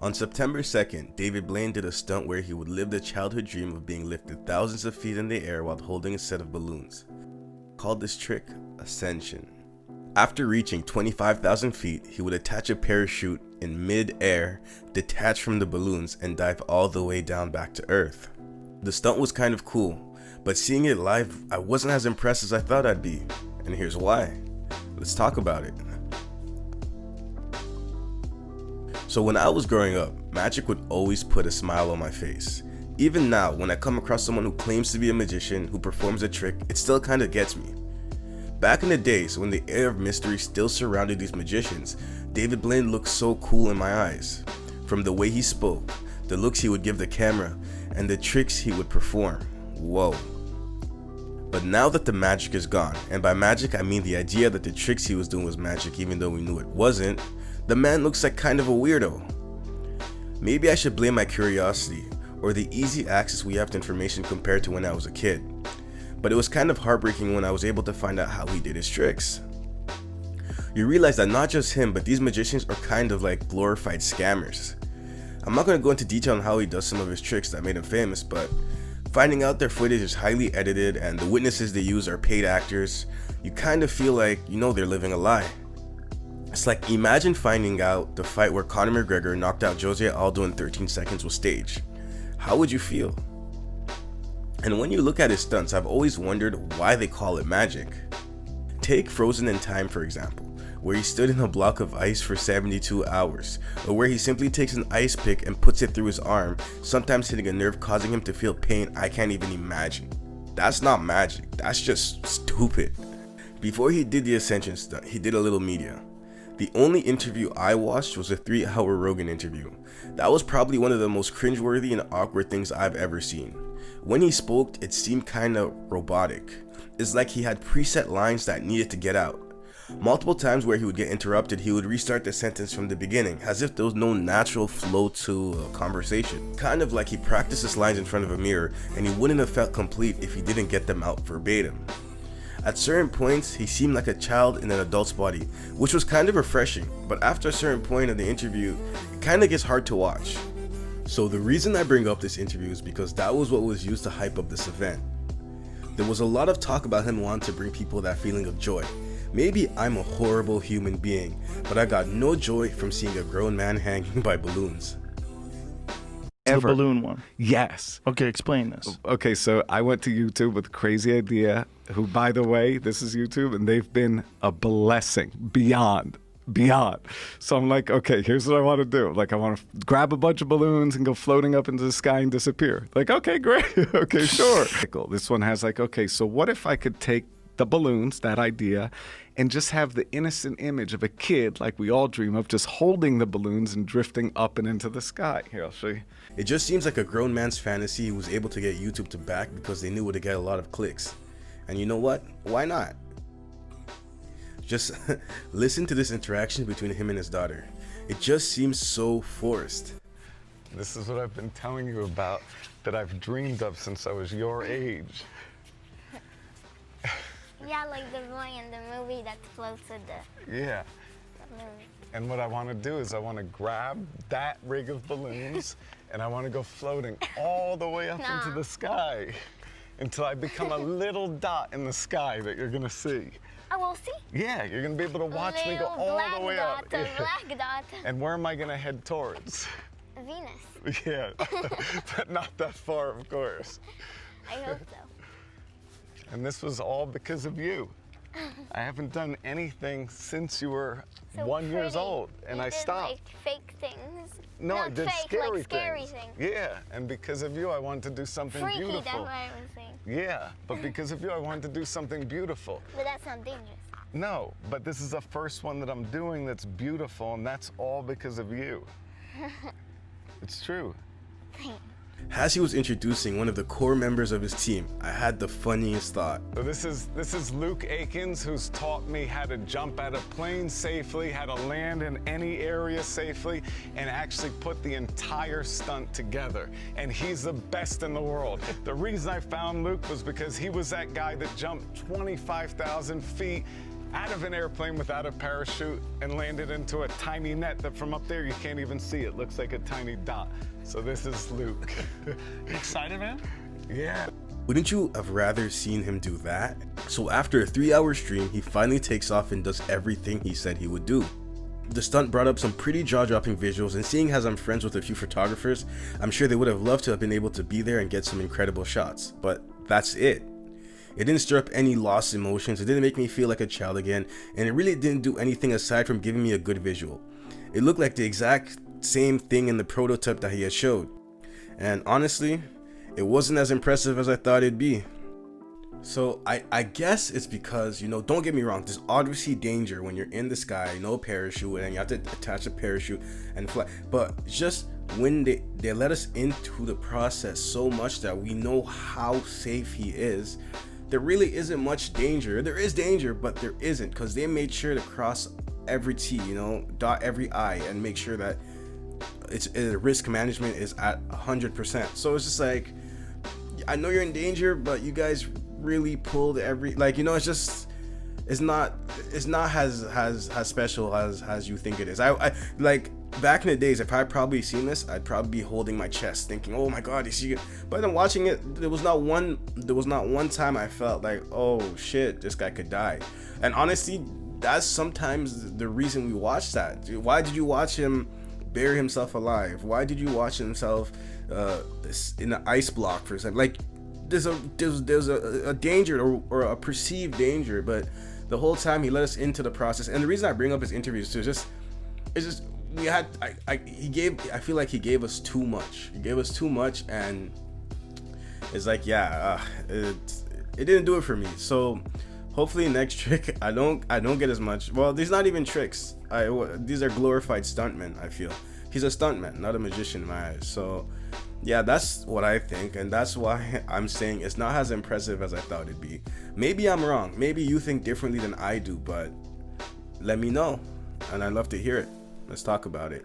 On September 2nd, David Blaine did a stunt where he would live the childhood dream of being lifted thousands of feet in the air while holding a set of balloons. Called this trick ascension. After reaching 25,000 feet, he would attach a parachute in mid-air, detach from the balloons, and dive all the way down back to Earth. The stunt was kind of cool, but seeing it live, I wasn't as impressed as I thought I'd be, and here's why. Let's talk about it. So when I was growing up, magic would always put a smile on my face. Even now, when I come across someone who claims to be a magician who performs a trick, it still kinda gets me. Back in the days when the air of mystery still surrounded these magicians, David Blaine looked so cool in my eyes. From the way he spoke, the looks he would give the camera, and the tricks he would perform. Whoa. But now that the magic is gone, and by magic I mean the idea that the tricks he was doing was magic even though we knew it wasn't, the man looks like kind of a weirdo. Maybe I should blame my curiosity, or the easy access we have to information compared to when I was a kid. But it was kind of heartbreaking when I was able to find out how he did his tricks. You realize that not just him, but these magicians are kind of like glorified scammers. I'm not going to go into detail on how he does some of his tricks that made him famous, but finding out their footage is highly edited and the witnesses they use are paid actors, you kind of feel like you know they're living a lie. It's like, imagine finding out the fight where Conor McGregor knocked out Jose Aldo in 13 seconds was staged. How would you feel? And when you look at his stunts, I've always wondered why they call it magic. Take Frozen in Time for example, where he stood in a block of ice for 72 hours, or where he simply takes an ice pick and puts it through his arm, sometimes hitting a nerve causing him to feel pain I can't even imagine. That's not magic, that's just stupid. Before he did the Ascension stunt, he did a little media. The only interview I watched was a 3-hour Rogan interview. That was probably one of the most cringeworthy and awkward things I've ever seen. When he spoke, it seemed kinda robotic. It's like he had preset lines that needed to get out. Multiple times where he would get interrupted, he would restart the sentence from the beginning, as if there was no natural flow to a conversation. Kind of like he practiced his lines in front of a mirror, and he wouldn't have felt complete if he didn't get them out verbatim. At certain points, he seemed like a child in an adult's body, which was kind of refreshing, but after a certain point of the interview, it kind of gets hard to watch. So the reason I bring up this interview is because that was what was used to hype up this event. There was a lot of talk about him wanting to bring people that feeling of joy. Maybe I'm a horrible human being, but I got no joy from seeing a grown man hanging by balloons. The balloon one. Yes. Okay, explain this. Okay, so I went to YouTube with a crazy idea, who, by the way, this is YouTube, and they've been a blessing beyond. So I'm like, okay, here's what I want to do. Like, I want to grab a bunch of balloons and go floating up into the sky and disappear. Like, okay, great. Okay, sure. This one has like, okay, so what if I could take the balloons, that idea, and just have the innocent image of a kid, like we all dream of, just holding the balloons and drifting up and into the sky. Here, I'll show you. It just seems like a grown man's fantasy who was able to get YouTube to back because they knew it would get a lot of clicks. And you know what? Why not? Just listen to this interaction between him and his daughter. It just seems so forced. This is what I've been telling you about, that I've dreamed of since I was your age. Yeah, like the boy in the movie that floats with the... Yeah. And what I want to do is I want to grab that rig of balloons and I want to go floating all the way up into the sky until I become a little dot in the sky that you're going to see. I will see. Yeah, you're going to be able to watch me go all the way up. A black dot. And where am I going to head towards? Venus. Yeah, but not that far, of course. I hope so. And this was all because of you. I haven't done anything since you were So 1 year pretty. old, and You I did, stopped. Like fake things. No, Not I did fake, scary, like scary things. things. Yeah, and because of you, I wanted to do something Freaky, beautiful. that's what I was saying. Yeah, but because of you, I wanted to do something beautiful. But that's not dangerous. No, but this is the first one that I'm doing that's beautiful, and that's all because of you. It's true. Thanks. As he was introducing one of the core members of his team, I had the funniest thought. So this is Luke Adkins, who's taught me how to jump out of planes safely, how to land in any area safely, and actually put the entire stunt together. And he's the best in the world. The reason I found Luke was because he was that guy that jumped 25,000 feet out of an airplane without a parachute and landed into a tiny net that from up there you can't even see. It looks like a tiny dot. So this is Luke. You excited, man? Yeah. Wouldn't you have rather seen him do that? So after a 3-hour stream, he finally takes off and does everything he said he would do. The stunt brought up some pretty jaw-dropping visuals, and seeing as I'm friends with a few photographers, I'm sure they would have loved to have been able to be there and get some incredible shots, but that's it. It didn't stir up any lost emotions, it didn't make me feel like a child again, and it really didn't do anything aside from giving me a good visual. It looked like the exact same thing in the prototype that he had showed, and honestly, it wasn't as impressive as I thought it'd be. So I guess it's because, you know, don't get me wrong, there's obviously danger when you're in the sky, no parachute, and you have to attach a parachute and fly. But just when they let us into the process so much that we know how safe he is, there really isn't much danger. There is danger, but there isn't, because they made sure to cross every T, you know, dot every I, and make sure that risk management is at 100%. So it's just like, I know you're in danger, but you guys really pulled every, like, you know, it's not as special as you think it is. I like, back in the days, if I probably seen this, I'd probably be holding my chest thinking, oh my god, is he? But then watching it, there was not one time I felt like, oh shit, this guy could die. And honestly, that's sometimes the reason we watch that. Why did you watch him bury himself alive? Why did you watch himself in an ice block for a second? Like, there's a danger or a perceived danger, but the whole time he let us into the process. And the reason I bring up his interviews too is just we had I feel like he gave us too much. He gave us too much, and it's like, yeah, it didn't do it for me. So hopefully next trick I don't get as much. Well, these not even tricks. These are glorified stuntmen. I feel he's a stuntman, not a magician in my eyes. So yeah, that's what I think, and that's why I'm saying it's not as impressive as I thought it'd be. Maybe I'm wrong. Maybe you think differently than I do, but let me know, and I'd love to hear it. Let's talk about it.